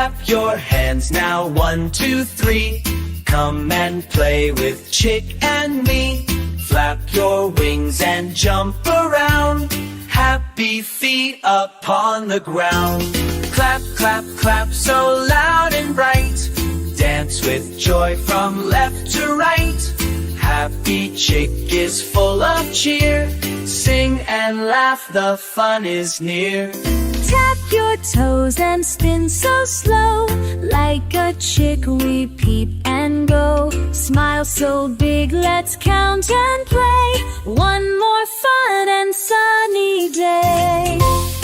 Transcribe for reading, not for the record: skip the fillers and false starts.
Clap your hands now, 1, 2, 3. Come and play with Chick and me. Flap your wings and jump around. Happy feet upon the ground. Clap, clap, clap so loud and bright. Dance with joy from left to right. Happy Chick is full of cheer. Sing and laugh, the fun is near. Tap your toes and spin so slow. Like a chick we peep and go. Smile so big, let's count and play. One more fun and sunny day.